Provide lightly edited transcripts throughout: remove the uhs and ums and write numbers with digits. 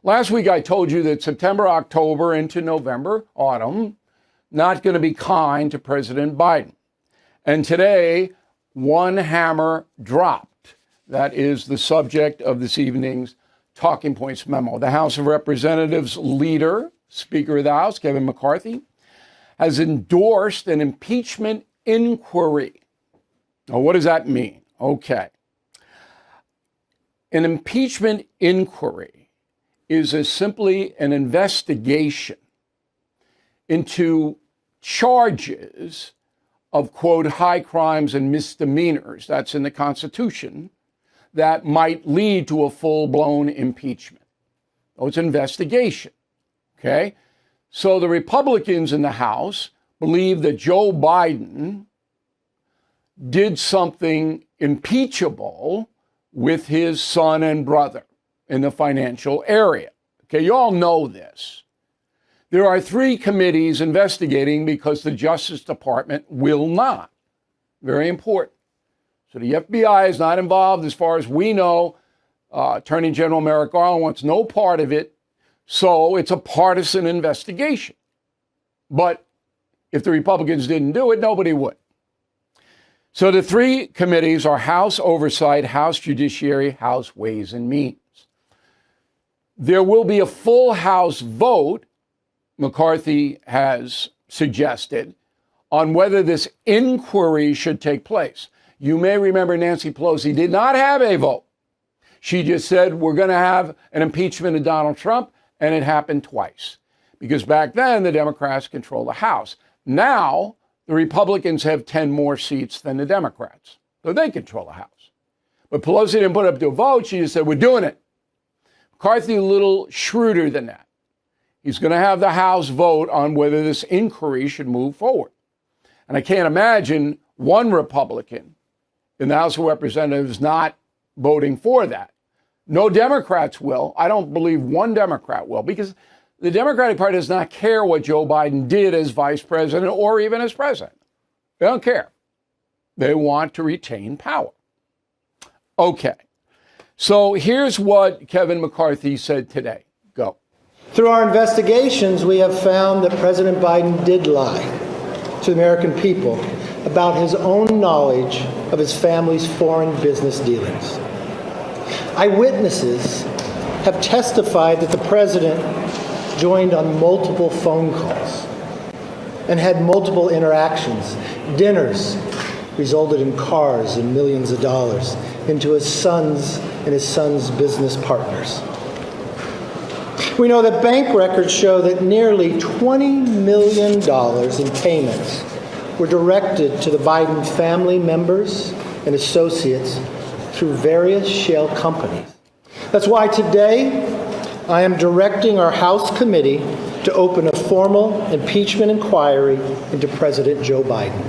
Last week, I told you that September, October into November, autumn, not going to be kind to President Biden. And today, one hammer dropped. That is the subject of this evening's Talking Points memo. The House of Representatives leader, Speaker of the House, Kevin McCarthy, has endorsed an impeachment inquiry. Now, what does that mean? Okay. An impeachment inquiry is simply an investigation into charges of, quote, high crimes and misdemeanors, that's in the Constitution, that might lead to a full-blown impeachment. So it's an investigation, okay? So the Republicans in the House believe that Joe Biden did something impeachable with his son and brother in the financial area. Okay, you all know this. There are 3 committees investigating because the Justice Department will not. Very important. So the FBI is not involved as far as we know. Attorney General Merrick Garland wants no part of it. So it's a partisan investigation. But if the Republicans didn't do it, nobody would. So the 3 committees are House Oversight, House Judiciary, House Ways and Means. There will be a full House vote, McCarthy has suggested, on whether this inquiry should take place. You may remember Nancy Pelosi did not have a vote. She just said, we're going to have an impeachment of Donald Trump, and it happened twice. Because back then, the Democrats control the House. Now, the Republicans have 10 more seats than the Democrats, so they control the House. But Pelosi didn't put up to a vote. She just said, we're doing it. McCarthy a little shrewder than that. He's going to have the House vote on whether this inquiry should move forward. And I can't imagine one Republican in the House of Representatives not voting for that. No Democrats will. I don't believe one Democrat will, because the Democratic Party does not care what Joe Biden did as vice president or even as president. They don't care. They want to retain power. Okay. So here's what Kevin McCarthy said today. Go. Through our investigations, we have found that President Biden did lie to the American people about his own knowledge of his family's foreign business dealings. Eyewitnesses have testified that the president joined on multiple phone calls and had multiple interactions. Dinners resulted in cars and millions of dollars into his son's and his son's business partners. We know that bank records show that nearly $20 million in payments were directed to the Biden family members and associates through various shell companies. That's why today I am directing our House committee to open a formal impeachment inquiry into President Joe Biden.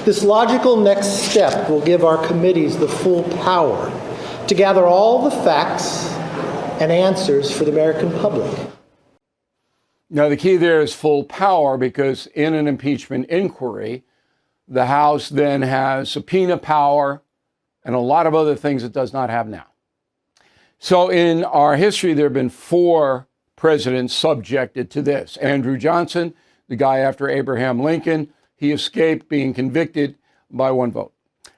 This logical next step will give our committees the full power to gather all the facts and answers for the American public. Now, the key there is full power, because in an impeachment inquiry, the House then has subpoena power and a lot of other things it does not have now. So in our history, there have been 4 presidents subjected to this. Andrew Johnson, the guy after Abraham Lincoln, he escaped being convicted by 1 vote.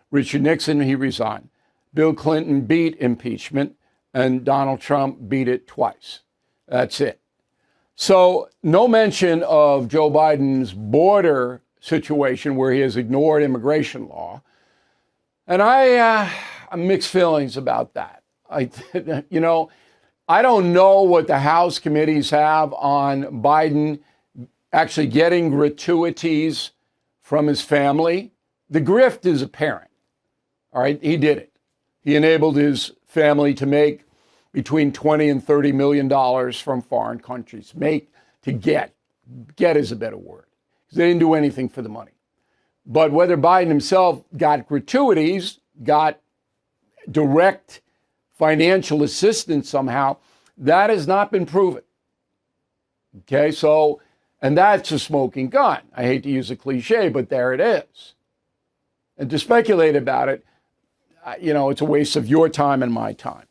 Richard Nixon, he resigned. Bill Clinton beat impeachment, and Donald Trump beat it twice. That's it. So no mention of Joe Biden's border situation where he has ignored immigration law. And I have mixed feelings about that. I don't know what the House committees have on Biden actually getting gratuities from his family. The grift is apparent. All right, he did it. He enabled his family to make between $20 and $30 million from foreign countries. Get is a better word. They didn't do anything for the money. But whether Biden himself got gratuities, got direct financial assistance somehow, that has not been proven. Okay, so, and that's a smoking gun. I hate to use a cliche, but there it is. And to speculate about it, it's a waste of your time and my time.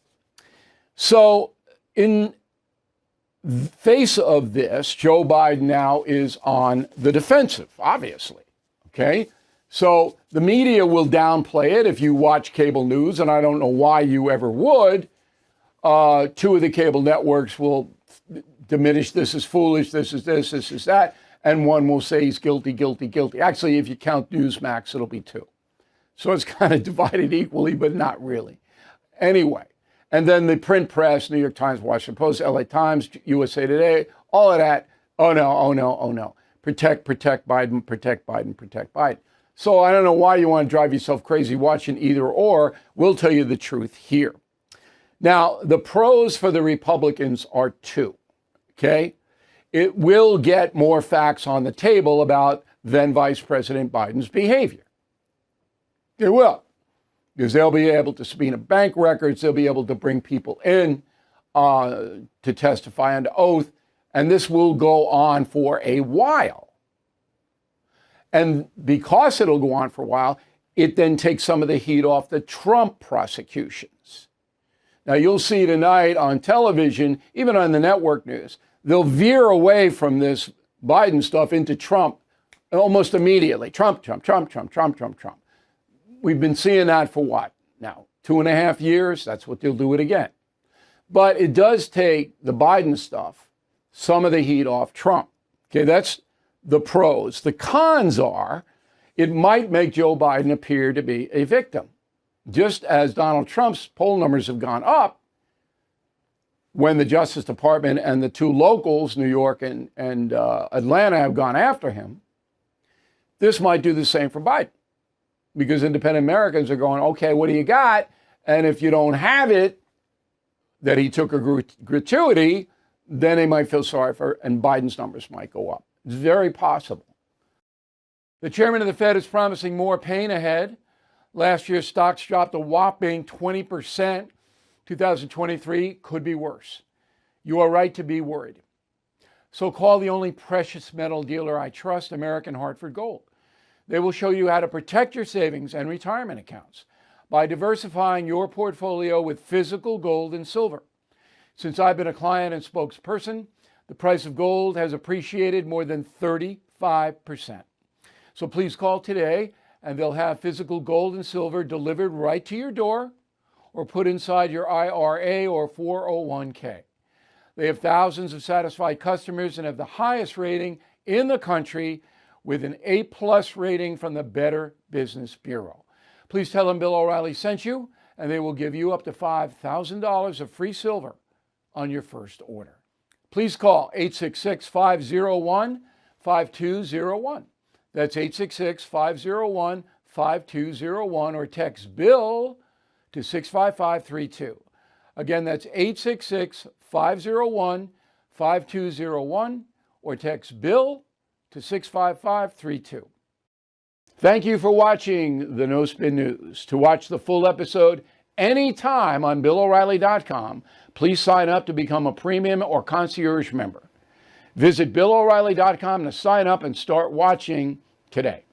So in face of this, Joe Biden now is on the defensive, obviously. Okay? So the media will downplay it if you watch cable news, and I don't know why you ever would. Two of the cable networks will diminish this is foolish, this is this, this is that, and one will say he's guilty, guilty, guilty. Actually, if you count Newsmax, it'll be two. So it's kind of divided equally, but not really. Anyway, and then the print press, New York Times, Washington Post, LA Times, USA Today, all of that, oh no, oh no, oh no. Protect Biden, protect Biden, protect Biden. So I don't know why you want to drive yourself crazy watching either or. We'll tell you the truth here. Now, the pros for the Republicans are two, okay? It will get more facts on the table about then Vice President Biden's behavior. It will, because they'll be able to subpoena bank records, they'll be able to bring people in to testify under oath, and this will go on for a while. And because it'll go on for a while, it then takes some of the heat off the Trump prosecutions. Now, you'll see tonight on television, even on the network news, they'll veer away from this Biden stuff into Trump almost immediately. Trump, Trump, Trump, Trump, Trump, Trump, Trump. We've been seeing that for what? Now, 2.5 years, that's what they'll do it again. But it does take the Biden stuff, some of the heat off Trump. Okay, that's the pros. The cons are it might make Joe Biden appear to be a victim. Just as Donald Trump's poll numbers have gone up when the Justice Department and the two locals, New York and Atlanta, have gone after him, this might do the same for Biden. Because independent Americans are going, okay, what do you got? And if you don't have it, that he took a gratuity, then they might feel sorry for, and Biden's numbers might go up. It's very possible. The chairman of the Fed is promising more pain ahead. Last year, stocks dropped a whopping 20%. 2023 could be worse. You are right to be worried. So call the only precious metal dealer I trust, American Hartford Gold. They will show you how to protect your savings and retirement accounts by diversifying your portfolio with physical gold and silver. Since I've been a client and spokesperson, the price of gold has appreciated more than 35%. So please call today and they'll have physical gold and silver delivered right to your door or put inside your IRA or 401k. They have thousands of satisfied customers and have the highest rating in the country with an A+ rating from the Better Business Bureau. Please tell them Bill O'Reilly sent you, and they will give you up to $5,000 of free silver on your first order. Please call 866-501-5201. That's 866-501-5201, or text BILL to 65532. Again, that's 866-501-5201, or text BILL to 65532. Thank you for watching the No Spin News. To watch the full episode anytime on BillO'Reilly.com, please sign up to become a premium or concierge member. Visit BillO'Reilly.com to sign up and start watching today.